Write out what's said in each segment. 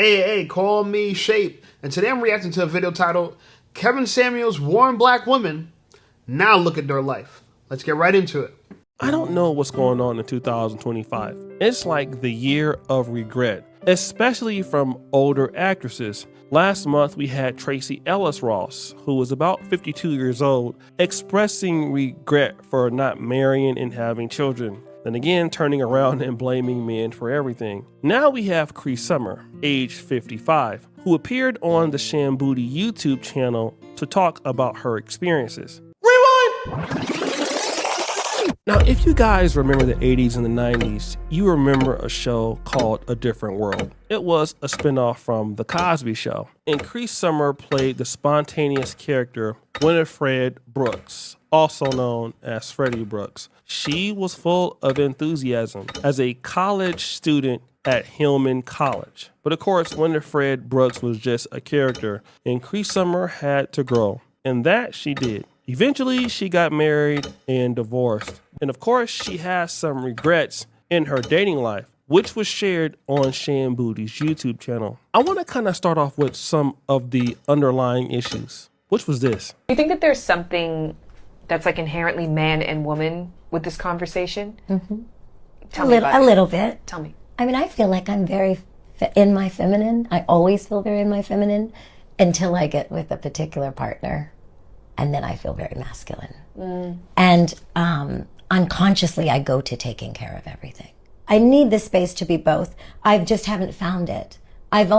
Hey, call me Shape. And today I'm reacting to a video titled Kevin Samuels Warned Black Women. Now look at their life. Let's get right into it. I don't know what's going on in 2025. It's like the year of regret, especially from older actresses. Last month, we had Tracee Ellis Ross, who was about 52 years old, expressing regret for not marrying and having children. Then again, turning around and blaming men for everything. Now we have Cree Summer, age 55, who appeared on the Shambooty YouTube channel to talk about her experiences. Rewind! Now, if you guys remember the 80s and the 90s, you remember a show called A Different World. It was a spinoff from The Cosby Show, and Cree Summer played the spontaneous character Winifred Brooks, also known as Freddie Brooks. She was full of enthusiasm as a college student at Hillman College. But of course, Winifred Brooks was just a character, and Cree Summer had to grow, and that she did. Eventually, she got married and divorced. And of course, she has some regrets in her dating life, which was shared on Shambooty's YouTube channel. I want to kind of start off with some of the underlying issues. Which was this? Do you think that there's something that's like inherently man and woman with this conversation? Mm-hmm. Tell me about it. A little bit. Tell me. I mean, I feel like I'm very in my feminine. I always feel very in my feminine until I get with a particular partner. And then I feel very masculine. And unconsciously, I go to taking care of everything. I need the space to be both. I just haven't found it. I've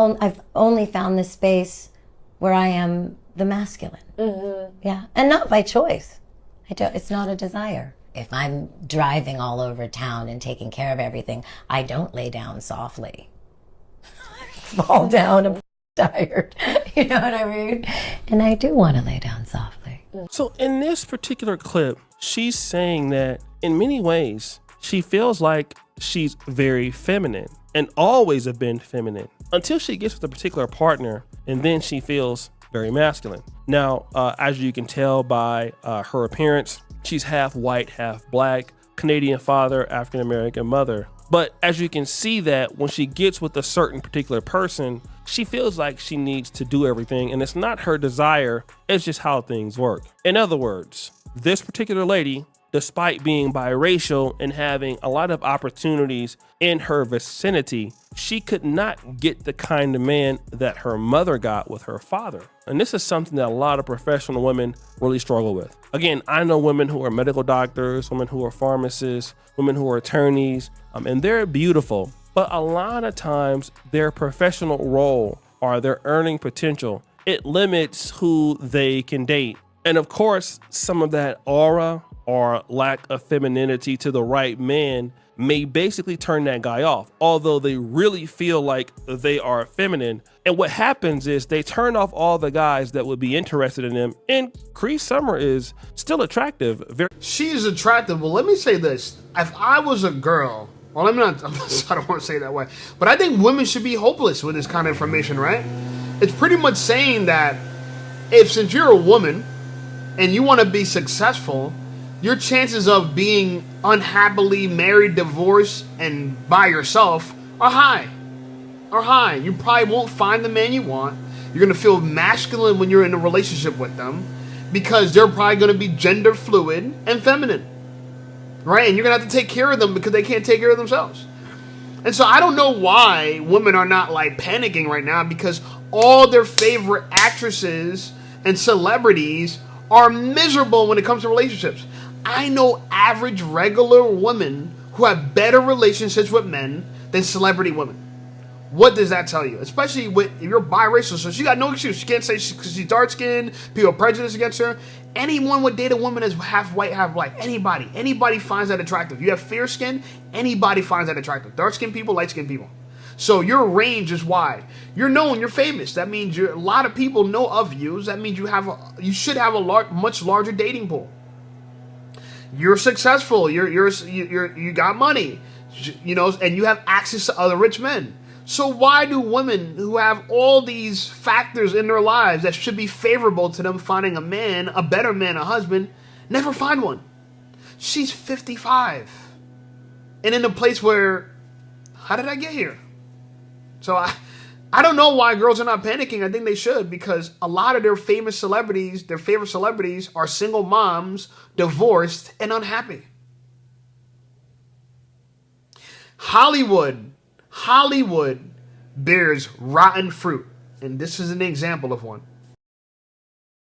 only found the space where I am the masculine. Mm-hmm. Yeah, and not by choice. It's not a desire. If I'm driving all over town and taking care of everything, I don't lay down softly. Fall down, I'm tired. You know what I mean? And I do want to lay down softly. So in this particular clip, she's saying that in many ways, she feels like she's very feminine and always have been feminine until she gets with a particular partner, and then she feels very masculine. Now, as you can tell by her appearance, she's half white, half black, Canadian father, African-American mother. But as you can see that when she gets with a certain particular person, she feels like she needs to do everything, and it's not her desire, it's just how things work. In other words, this particular lady, despite being biracial and having a lot of opportunities in her vicinity, she could not get the kind of man that her mother got with her father. And this is something that a lot of professional women really struggle with. Again, I know women who are medical doctors, women who are pharmacists, women who are attorneys, and they're beautiful. But a lot of times their professional role or their earning potential, it limits who they can date. And of course, some of that aura or lack of femininity to the right man may basically turn that guy off, although they really feel like they are feminine. And what happens is they turn off all the guys that would be interested in them. And Cree Summer is still attractive. She's attractive. Well, let me say this. If I was a girl, well, I don't want to say it that way, but I think women should be hopeless with this kind of information, right? It's pretty much saying that since you're a woman and you want to be successful, your chances of being unhappily married, divorced, and by yourself are high. You probably won't find the man you want. You're going to feel masculine when you're in a relationship with them because they're probably going to be gender fluid and feminine. Right? And you're going to have to take care of them because they can't take care of themselves. And so I don't know why women are not like panicking right now, because all their favorite actresses and celebrities are miserable when it comes to relationships. I know average regular women who have better relationships with men than celebrity women. What does that tell you? Especially if you're biracial, so she got no excuse. She can't say because she's dark skinned, people are prejudiced against her. Anyone would date a woman that's half white, half black. Anybody finds that attractive. You have fair skin, anybody finds that attractive. Dark skinned people, light skinned people. So your range is wide. You're known, you're famous. That means a lot of people know of you. That means you should have a much larger dating pool. You're successful. You got money, you know, and you have access to other rich men. So why do women who have all these factors in their lives that should be favorable to them finding a man, a better man, a husband, never find one? She's 55. And in a place where, how did I get here? So I don't know why girls are not panicking. I think they should, because a lot of their famous celebrities, their favorite celebrities, are single moms, divorced, and unhappy. Hollywood bears rotten fruit, and this is an example of one.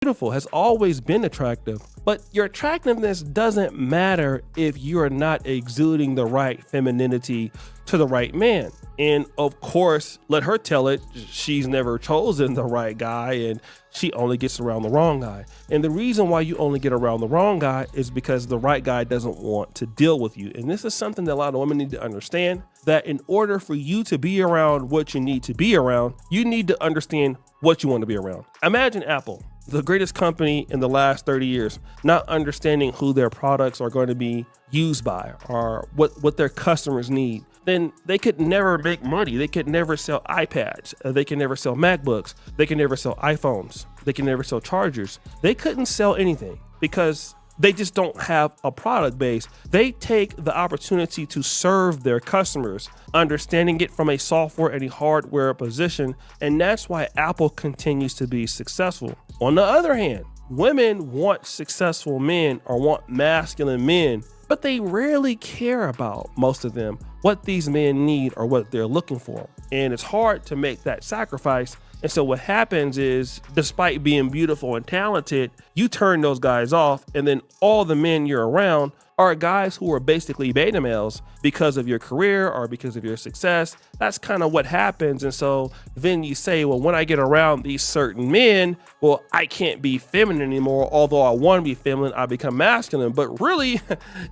Beautiful has always been attractive, but your attractiveness doesn't matter if you're not exuding the right femininity to the right man. And of course, let her tell it, she's never chosen the right guy and she only gets around the wrong guy. And the reason why you only get around the wrong guy is because the right guy doesn't want to deal with you. And this is something that a lot of women need to understand, that in order for you to be around what you need to be around, you need to understand what you want to be around. Imagine Apple, the greatest company in the last 30 years, not understanding who their products are going to be used by or what their customers need. Then they could never make money. They could never sell iPads. They can never sell MacBooks. They can never sell iPhones. They can never sell chargers. They couldn't sell anything because they just don't have a product base. They take the opportunity to serve their customers, understanding it from a software and a hardware position. And that's why Apple continues to be successful. On the other hand, women want successful men or want masculine men, but they rarely care about, most of them, what these men need or what they're looking for. And it's hard to make that sacrifice. And so what happens is, despite being beautiful and talented, you turn those guys off, and then all the men you're around are guys who are basically beta males because of your career or because of your success. That's kind of what happens. And so then you say, well, when I get around these certain men, well, I can't be feminine anymore. Although I want to be feminine, I become masculine. But really,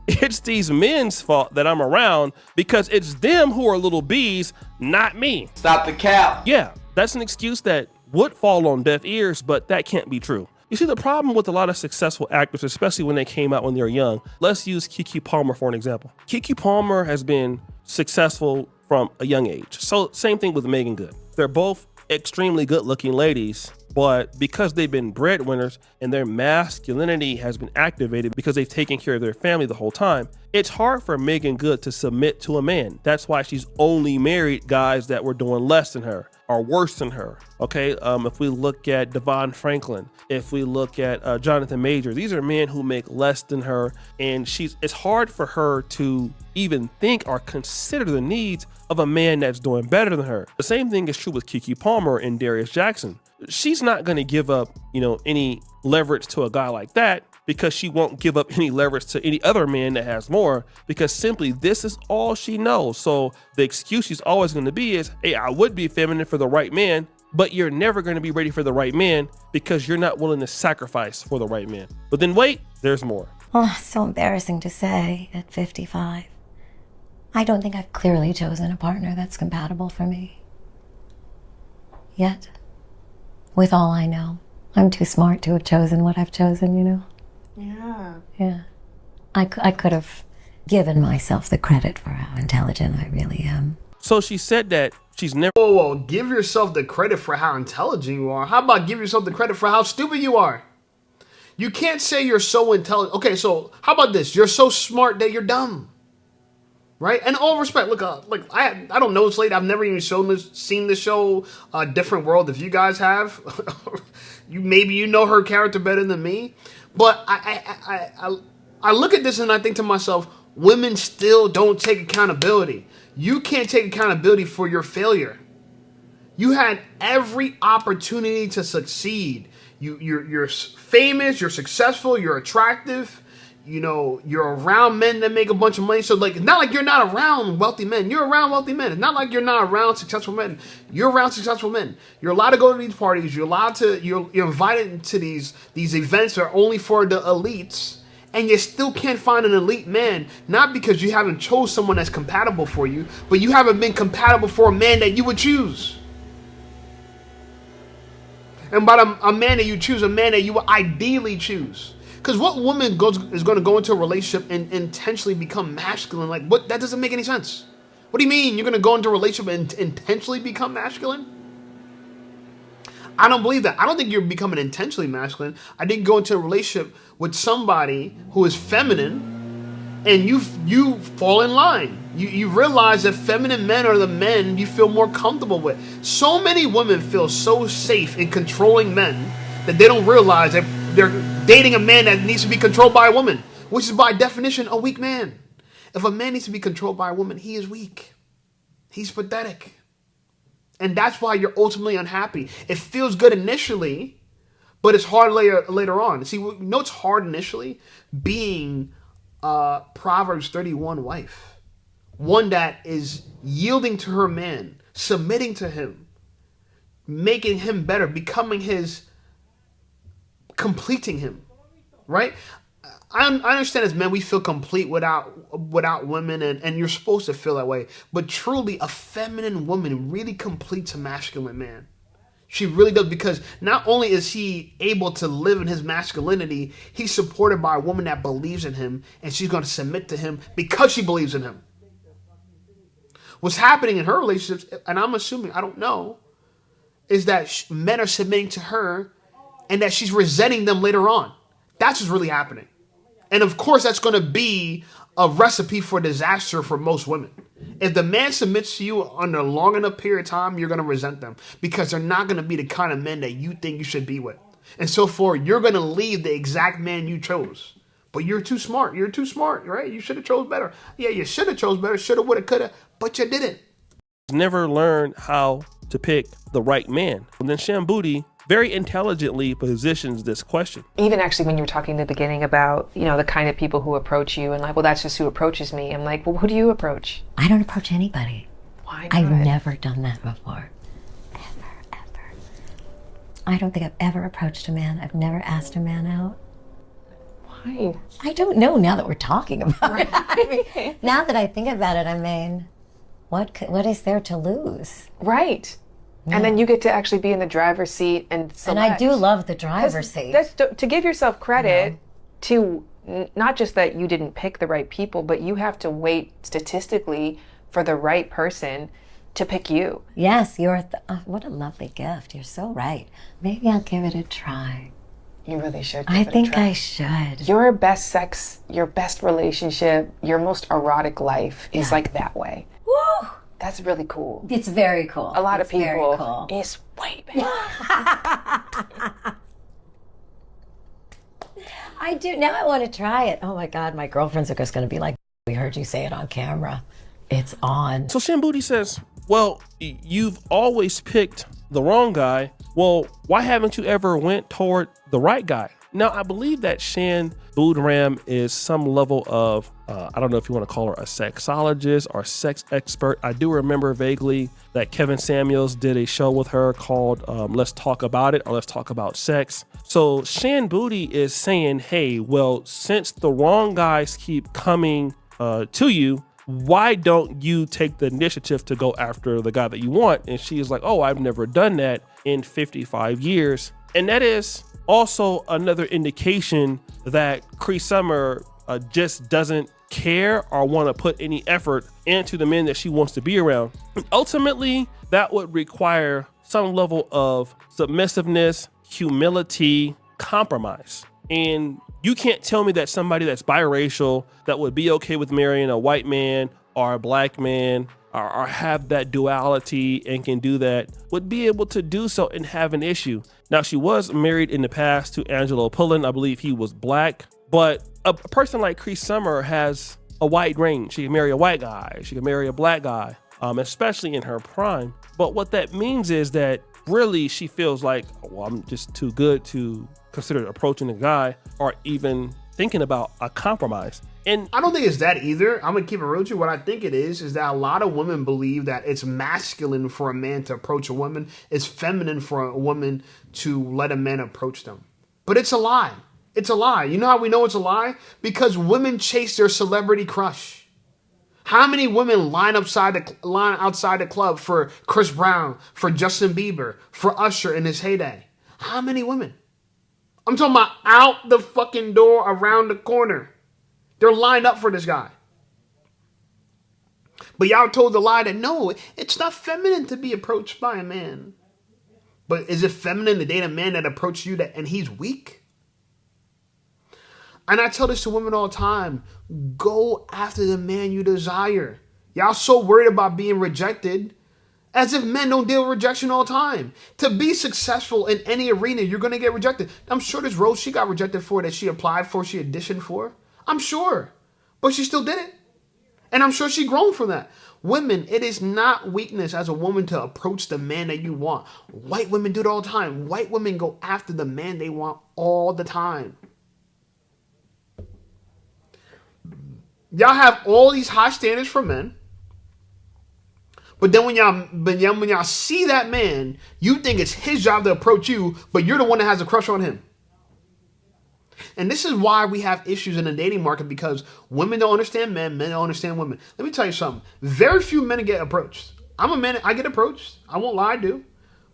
it's these men's fault that I'm around because it's them who are little bees, not me. Stop the cap. Yeah, that's an excuse that would fall on deaf ears, but that can't be true. You see, the problem with a lot of successful actors, especially when they came out when they were young, let's use Keke Palmer for an example. Keke Palmer has been successful from a young age. So same thing with Meagan Good. They're both extremely good looking ladies, but because they've been breadwinners and their masculinity has been activated because they've taken care of their family the whole time, it's hard for Meagan Good to submit to a man. That's why she's only married guys that were doing less than her or worse than her. Okay, if we look at Devon Franklin, if we look at Jonathan Major, these are men who make less than her, and it's hard for her to even think or consider the needs of a man that's doing better than her. The same thing is true with Keke Palmer and Darius Jackson. She's not going to give up, any leverage to a guy like that, because she won't give up any leverage to any other man that has more, because simply this is all she knows. So the excuse she's always going to be is, hey, I would be feminine for the right man, but you're never going to be ready for the right man because you're not willing to sacrifice for the right man. But then wait, there's more. Oh, so embarrassing to say at 55. I don't think I've clearly chosen a partner that's compatible for me. Yet. With all I know. I'm too smart to have chosen what I've chosen, Yeah. I could have given myself the credit for how intelligent I really am. So she said that she's never... Whoa, give yourself the credit for how intelligent you are. How about give yourself the credit for how stupid you are? You can't say you're so intelligent. Okay, so how about this? You're so smart that you're dumb. Right? And all respect, look, I don't know this lady. I've never even seen this show, Different World. If you guys have, maybe you know her character better than me. But I look at this and I think to myself, women still don't take accountability. You can't take accountability for your failure. You had every opportunity to succeed. You're famous, you're successful, you're attractive. You're around men that make a bunch of money. So, it's not like you're not around wealthy men. You're around wealthy men. It's not like you're not around successful men. You're around successful men. You're allowed to go to these parties. You're invited to these events that are only for the elites. And you still can't find an elite man, not because you haven't chose someone that's compatible for you, but you haven't been compatible for a man that you would choose. And by a man that you choose, a man that you would ideally choose. Because what woman is going to go into a relationship and intentionally become masculine? What? That doesn't make any sense. What do you mean you're going to go into a relationship and intentionally become masculine? I don't believe that. I don't think you're becoming intentionally masculine. I think you go into a relationship with somebody who is feminine, and you fall in line. You realize that feminine men are the men you feel more comfortable with. So many women feel so safe in controlling men that they don't realize that they're dating a man that needs to be controlled by a woman, which is by definition a weak man. If a man needs to be controlled by a woman, he is weak. He's pathetic. And that's why you're ultimately unhappy. It feels good initially, but it's hard later on. See, you know it's hard initially? Being a Proverbs 31 wife. One that is yielding to her man, submitting to him, making him better, becoming completing him, right? I understand as men we feel complete without women, and you're supposed to feel that way. But truly, a feminine woman really completes a masculine man. She really does, because not only is he able to live in his masculinity, he's supported by a woman that believes in him, and she's going to submit to him because she believes in him. What's happening in her relationships, and I'm assuming, I don't know, is that men are submitting to her and that she's resenting them later on. That's what's really happening. And of course, that's going to be a recipe for disaster for most women. If the man submits to you under a long enough period of time, you're going to resent them because they're not going to be the kind of men that you think you should be with. And so forth, you're going to leave the exact man you chose. But you're too smart. You're too smart, right? You should have chose better. Yeah, you should have chose better. Should have, would have, could have, but you didn't. Never learned how to pick the right man. And then Shan Boody very intelligently positions this question. Even actually when you were talking in the beginning about, the kind of people who approach you and like, well, that's just who approaches me. I'm like, well, who do you approach? I don't approach anybody. Why not? I've never done that before. Ever. I don't think I've ever approached a man. I've never asked a man out. Why? I don't know now that we're talking about it. I mean, now that I think about it, I mean, what is there to lose? Right. Yeah. And then you get to actually be in the driver's seat and select. And I do love the driver's seat. That's to give yourself credit to not just that you didn't pick the right people, but you have to wait statistically for the right person to pick you. Yes, what a lovely gift. You're so right. Maybe I'll give it a try. You really should. I think I should. Your best sex, your best relationship, your most erotic life is like that way. Woo! That's really cool. It's very cool. A lot of people. Very cool. It's way better. I do. Now I want to try it. Oh my God, my girlfriends are just going to be like, we heard you say it on camera. It's on. So Shan Boody says, well, you've always picked the wrong guy. Well, why haven't you ever went toward the right guy? Now, I believe that Shan Boodram is some level of, I don't know if you want to call her a sexologist or sex expert. I do remember vaguely that Kevin Samuels did a show with her called Let's Talk About It, or Let's Talk About Sex. So Shan Boody is saying, hey, well, since the wrong guys keep coming to you, why don't you take the initiative to go after the guy that you want? And she is like, oh, I've never done that in 55 years. And that is also another indication that Cree Summer just doesn't care or want to put any effort into the men that she wants to be around. And ultimately, that would require some level of submissiveness, humility, compromise. And you can't tell me that somebody that's biracial that would be okay with marrying a white man or a black man or have that duality and can do that would be able to do so and have an issue. Now, she was married in the past to Angelo Pullen. I believe he was black, but a person like Cree Summer has a wide range. She can marry a white guy. She can marry a black guy, especially in her prime. But what that means is that really she feels like, well, I'm just too good to consider approaching a guy or even thinking about a compromise. And I don't think it's that either. I'm going to keep it real with you. What I think it is that a lot of women believe that it's masculine for a man to approach a woman. It's feminine for a woman to let a man approach them. But it's a lie. It's a lie. You know how we know it's a lie? Because women chase their celebrity crush. How many women line outside the club for Chris Brown, for Justin Bieber, for Usher in his heyday? How many women? I'm talking about out the fucking door, around the corner. They're lined up for this guy. But y'all told the lie that no, it's not feminine to be approached by a man. But is it feminine to date a man that approached you and he's weak? And I tell this to women all the time. Go after the man you desire. Y'all so worried about being rejected, as if men don't deal with rejection all the time. To be successful in any arena, you're going to get rejected. I'm sure this role she got rejected for that she applied for, she auditioned for. I'm sure. But she still did it. And I'm sure she grown from that. Women, it is not weakness as a woman to approach the man that you want. White women do it all the time. White women go after the man they want all the time. Y'all have all these high standards for men. But then when y'all see that man, you think it's his job to approach you, but you're the one that has a crush on him. And this is why we have issues in the dating market, because women don't understand men, men don't understand women. Let me tell you something. Very few men get approached. I'm a man, I get approached. I won't lie, I do.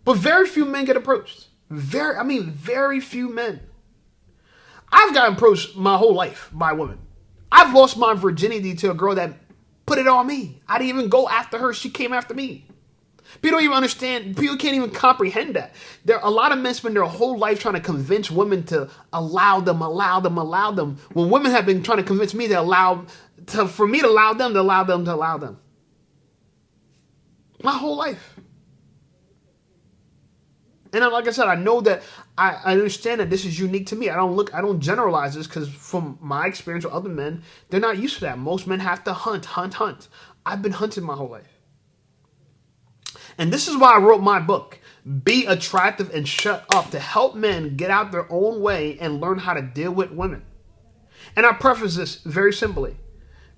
But very few men get approached. Very few men. I've gotten approached my whole life by women. I've lost my virginity to a girl that put it on me. I didn't even go after her. She came after me. People don't even understand. People can't even comprehend that. A lot of men spend their whole life trying to convince women to allow them. When women have been trying to convince me for me to allow them. My whole life. And like I said, I know that I understand that this is unique to me. I don't generalize this, because from my experience with other men, they're not used to that. Most men have to hunt. I've been hunted my whole life. And this is why I wrote my book, Be Attractive and Shut Up, to help men get out their own way and learn how to deal with women. And I preface this very simply,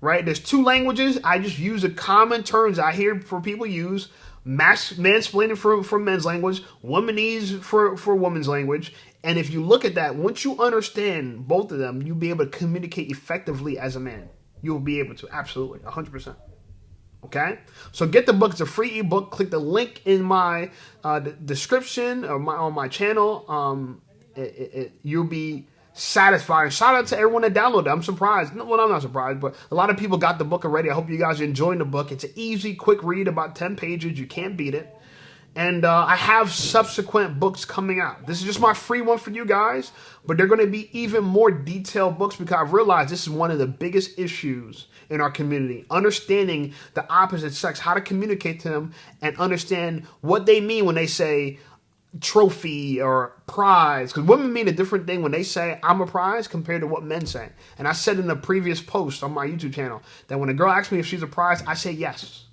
right? There's two languages. I just use the common terms I hear for people use. Mansplaining for men's language, womanese for women's language. And if you look at that, once you understand both of them, you'll be able to communicate effectively as a man. You'll be able to, absolutely, 100%. Okay? So get the book. It's a free ebook. Click the link in my description or on my channel. You'll be satisfied. Shout out to everyone that downloaded it. I'm surprised. Well, I'm not surprised, but a lot of people got the book already. I hope you guys are enjoying the book. It's an easy, quick read, about 10 pages. You can't beat it. And I have subsequent books coming out. This is just my free one for you guys, but they're going to be even more detailed books, because I've realized this is one of the biggest issues in our community. Understanding the opposite sex, how to communicate to them, and understand what they mean when they say trophy or prize, because women mean a different thing when they say I'm a prize compared to what men say. And I said in a previous post on my YouTube channel that when a girl asks me if she's a prize, I say yes.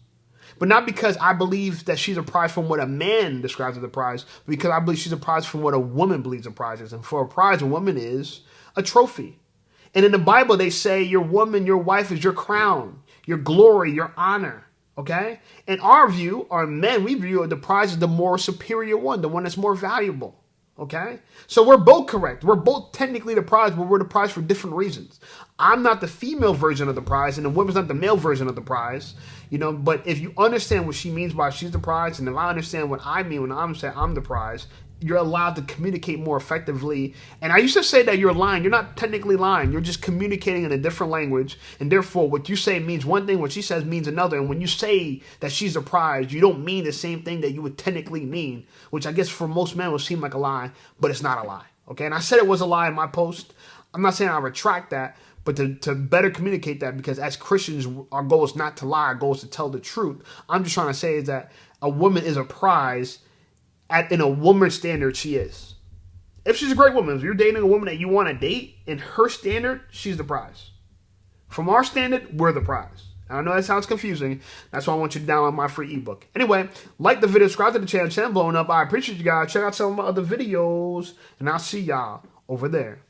But not because I believe that she's a prize from what a man describes as a prize, but because I believe she's a prize from what a woman believes a prize is. And for a prize, a woman is a trophy. And in the Bible, they say your woman, your wife is your crown, your glory, your honor. Okay? In our view, our men, we view the prize as the more superior one, the one that's more valuable. Okay? So we're both correct. We're both technically the prize, but we're the prize for different reasons. I'm not the female version of the prize, and the woman's not the male version of the prize. But if you understand what she means by she's the prize, and if I understand what I mean when I'm saying I'm the prize, you're allowed to communicate more effectively. And I used to say that you're lying. You're not technically lying. You're just communicating in a different language. And therefore, what you say means one thing, what she says means another. And when you say that she's a prize, you don't mean the same thing that you would technically mean, which I guess for most men would seem like a lie, but it's not a lie. Okay? And I said it was a lie in my post. I'm not saying I retract that, but to better communicate that, because as Christians, our goal is not to lie. Our goal is to tell the truth. I'm just trying to say is that a woman is a prize. In a woman's standard, she is. If she's a great woman, if you're dating a woman that you want to date, in her standard, she's the prize. From our standard, we're the prize. I know that sounds confusing. That's why I want you to download my free ebook. Anyway, like the video, subscribe to the channel blowing up. I appreciate you guys. Check out some of my other videos, and I'll see y'all over there.